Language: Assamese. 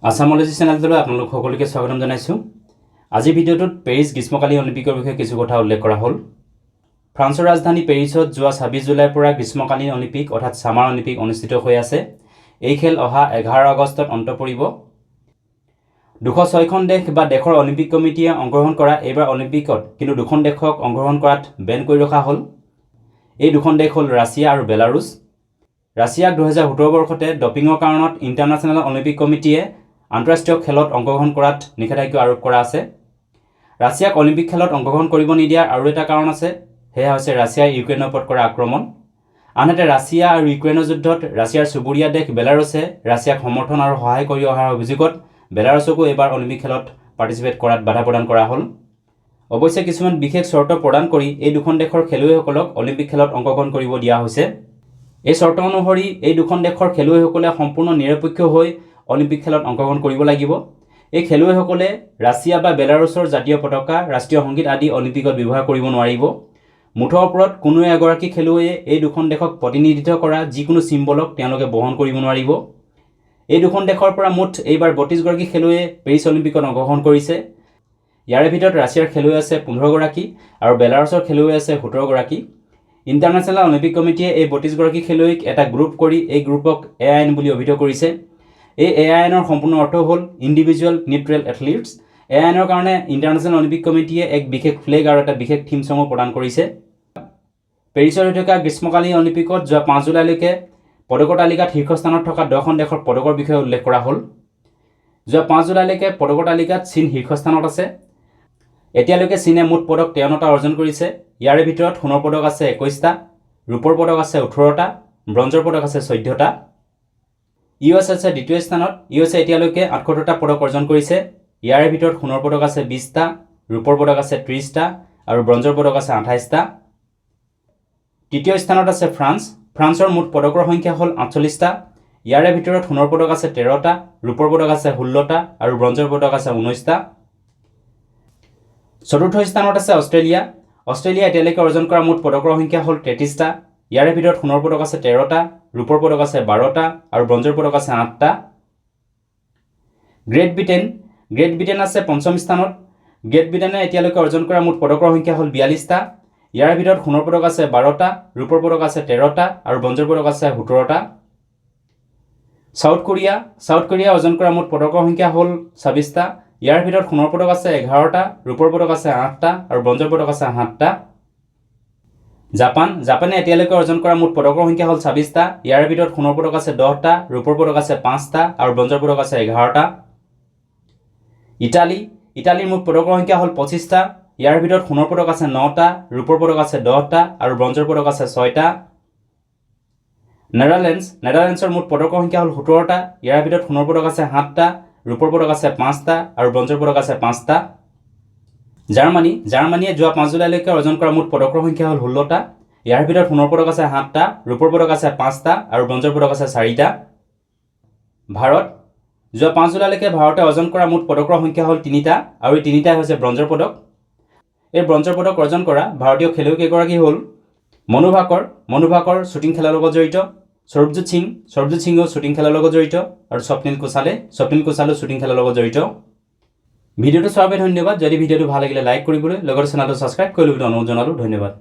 আসামোলজি চেনেলটোলৈ আপোনালোক সকলোকে স্বাগতম জনাইছোঁ। আজি ভিডিঅ'টোত পেৰিছ গ্ৰীষ্মকালীন অলিম্পিকৰ বিষয়ে কিছু কথা উল্লেখ কৰা হ'ল। ফ্ৰান্সৰ ৰাজধানী পেৰিছত যোৱা 26 জুলাইৰ পৰা গ্ৰীষ্মকালীন অলিম্পিক অৰ্থাৎ ছামাৰ অলিম্পিক অনুষ্ঠিত হৈ আছে। এই খেল অহা 11 আগষ্টত অন্ত পৰিব। 206খন দেশ বা দেশৰ অলিম্পিক কমিটিয়ে অংশগ্ৰহণ কৰা এইবাৰ অলিম্পিকত কিন্তু দুখন দেশক অংশগ্ৰহণ কৰাত বেন কৰি ৰখা হ'ল। এই দুখন দেশ হ'ল ৰাছিয়া আৰু বেলাৰুছ। ৰাছিয়াক 2017 বৰ্ষতে ডপিঙৰ কাৰণত ইণ্টাৰনেশ্যনেল অলিম্পিক কমিটিয়ে আন্তঃৰাষ্ট্ৰীয় খেলত অংশগ্ৰহণ কৰাত নিষেধাজ্ঞা আৰোপ কৰা আছে। ৰাছিয়াক অলিম্পিক খেলত অংশগ্ৰহণ কৰিব নিদিয়াৰ আৰু এটা কাৰণ আছে, সেয়া হৈছে ৰাছিয়াই ইউক্ৰেইনৰ ওপৰত কৰা আক্ৰমণ। আনহাতে ৰাছিয়া আৰু ইউক্ৰেইনৰ যুদ্ধত ৰাছিয়াৰ চুবুৰীয়া দেশ বেলাৰুছে ৰাছিয়াক সমৰ্থন আৰু সহায় কৰি অহাৰ অভিযোগত বেলাৰুছকো এইবাৰ অলিম্পিক খেলত পাৰ্টিচিপেট কৰাত বাধা প্ৰদান কৰা হ'ল। অৱশ্যে কিছুমান বিশেষ চৰ্ত প্ৰদান কৰি এই দুখন দেশৰ খেলুৱৈসকলক অলিম্পিক খেলত অংশগ্ৰহণ কৰিব দিয়া হৈছে। এই চৰ্ত অনুসৰি এই দুখন দেশৰ খেলুৱৈসকলে সম্পূৰ্ণ নিৰপেক্ষ হৈ অলিম্পিক খেলত অংশগ্ৰহণ কৰিব লাগিব। এই খেলুৱৈসকলে ৰাছিয়া বা বেলাৰুছৰ জাতীয় পতাকা, ৰাষ্ট্ৰীয় সংগীত আদি অলিম্পিকত ব্যৱহাৰ কৰিব নোৱাৰিব। মুঠৰ ওপৰত কোনো এগৰাকী খেলুৱৈয়ে এই দুখন দেশক প্ৰতিনিধিত্ব কৰা যিকোনো চিম্বলক তেওঁলোকে বহন কৰিব নোৱাৰিব। এই দুখন দেশৰ পৰা মুঠ এইবাৰ 32 গৰাকী খেলুৱৈয়ে পেৰিছ অলিম্পিকত অংশগ্ৰহণ কৰিছে। ইয়াৰে ভিতৰত ৰাছিয়াৰ খেলুৱৈ আছে 15 গৰাকী আৰু বেলাৰুছৰ খেলুৱৈ আছে 17 গৰাকী। ইণ্টাৰনেশ্যনেল অলিম্পিক কমিটিয়ে এই 32 গৰাকী খেলুৱৈক এটা গ্ৰুপ কৰি এই গ্ৰুপক এআইএন বুলি অভিহিত কৰিছে। এই এআইএনৰ সম্পূৰ্ণ অৰ্থ হ'ল ইণ্ডিভিজুৱেল নিউট্ৰেল এথলিটছ। এআইএনৰ কাৰণে ইণ্টাৰনেশ্যনেল অলিম্পিক কমিটিয়ে এক বিশেষ ফ্লেগ আৰু এটা বিশেষ থিম ছঙো প্ৰদান কৰিছে। পেৰিছত হৈ থকা গ্ৰীষ্মকালীন অলিম্পিকত যোৱা 5 জুলাইলৈকে পদকৰ তালিকাত শীৰ্ষস্থানত থকা 10খন দেশৰ পদকৰ বিষয়ে উল্লেখ কৰা হ'ল। যোৱা 5 জুলাইলৈকে পদকৰ তালিকাত চীন শীৰ্ষস্থানত আছে। এতিয়ালৈকে চীনে মুঠ পদক 53টা অৰ্জন কৰিছে। ইয়াৰে ভিতৰত সোণৰ পদক আছে 21টা, ৰূপৰ পদক আছে 18টা, ব্ৰঞ্জৰ পদক আছে 14টা। ইউএছ আছে দ্বিতীয় স্থানত। ইউএছে এতিয়ালৈকে 78টা পদক অৰ্জন কৰিছে। ইয়াৰে ভিতৰত সোণৰ পদক আছে 20টা, ৰূপৰ পদক আছে 30টা আৰু ব্ৰঞ্জৰ পদক আছে 28টা। তৃতীয় স্থানত আছে ফ্ৰান্স। ফ্ৰান্সৰ মুঠ পদকৰ সংখ্যা হ'ল 48টা। ইয়াৰে ভিতৰত সোণৰ পদক আছে 13টা, ৰূপৰ পদক আছে 16টা আৰু ব্ৰঞ্জৰ পদক আছে 19টা। চতুৰ্থ স্থানত আছে অষ্ট্ৰেলিয়া। অষ্ট্ৰেলিয়া এতিয়ালৈকে অৰ্জন কৰা মুঠ পদকৰ সংখ্যা হ'ল 33টা। ইয়াৰে ভিতৰত সোণৰ পদক আছে 13টা, ৰূপৰ পদক আছে 12টা আৰু ব্ৰঞ্জৰ পদক আছে 8টা। গ্ৰেট ব্ৰিটেইন আছে 5ম স্থানত। গ্ৰেট ব্ৰিটেইনে এতিয়ালৈকে অৰ্জন কৰা মুঠ পদকৰ সংখ্যা হ'ল 42টা। ইয়াৰে ভিতৰত সোণৰ পদক আছে 12টা, ৰূপৰ পদক আছে 13টা আৰু ব্ৰঞ্জৰ পদক আছে 17টা। সাউথ কোৰিয়া অৰ্জন কৰা মুঠ পদকৰ সংখ্যা হ'ল 26টা। ইয়াৰ ভিতৰত সোণৰ পদক আছে 11টা, ৰূপৰ পদক আছে 8টা আৰু ব্ৰঞ্জৰ পদক আছে 7টা। জাপানে এতিয়ালৈকে অৰ্জন কৰা মুঠ পদকৰ সংখ্যা হ'ল 26টা। ইয়াৰ ভিতৰত সোণৰ পদক আছে 10টা, ৰূপৰ পদক আছে 5টা আৰু ব্ৰঞ্জৰ পদক আছে 11টা। ইটালীৰ মুঠ পদকৰ সংখ্যা হ'ল 25টা। ইয়াৰ ভিতৰত সোণৰ পদক আছে 9টা, ৰূপৰ পদক আছে 10টা আৰু ব্ৰঞ্জৰ পদক আছে 6টা। নেদাৰলেণ্ডছৰ মুঠ পদকৰ সংখ্যা হ'ল 17টা। ইয়াৰ ভিতৰত সোণৰ পদক আছে 7টা, ৰূপৰ পদক আছে 5টা আৰু ব্ৰঞ্জৰ পদক আছে 5টা। জাৰ্মানীয়ে যোৱা 5 জুলাইলৈকে অৰ্জন কৰা মুঠ পদকৰ সংখ্যা হ'ল 16টা। ইয়াৰ ভিতৰত সোণৰ পদক আছে 7টা, ৰূপৰ পদক আছে 5টা আৰু ব্ৰঞ্জৰ পদক আছে 4টা। যোৱা 5 জুলাইলৈকে ভাৰতে অৰ্জন কৰা মুঠ পদকৰ সংখ্যা হ'ল 3টা আৰু এই 3টাই হৈছে ব্ৰঞ্জৰ পদক। এই ব্ৰঞ্জৰ পদক অৰ্জন কৰা ভাৰতীয় খেলুৱৈকেইগৰাকী হ'ল মনু ভাকৰ শ্বুটিং খেলৰ লগত জড়িত, সৰবজিৎ সিঙো শ্বুটিং খেলৰ লগত জড়িত আৰু স্বপ্নীল কুছালো শ্বুটিং খেলৰ লগত জড়িত। ভিডিঅ'টো চোৱাৰ বাবে ধন্যবাদ। যদি ভিডিঅ'টো ভাল লাগিলে লাইক কৰিবলৈ, লগতে চেনেলটো ছাবস্ক্ৰাইব কৰি ল'বলৈ অনুৰোধ জনালোঁ। ধন্যবাদ।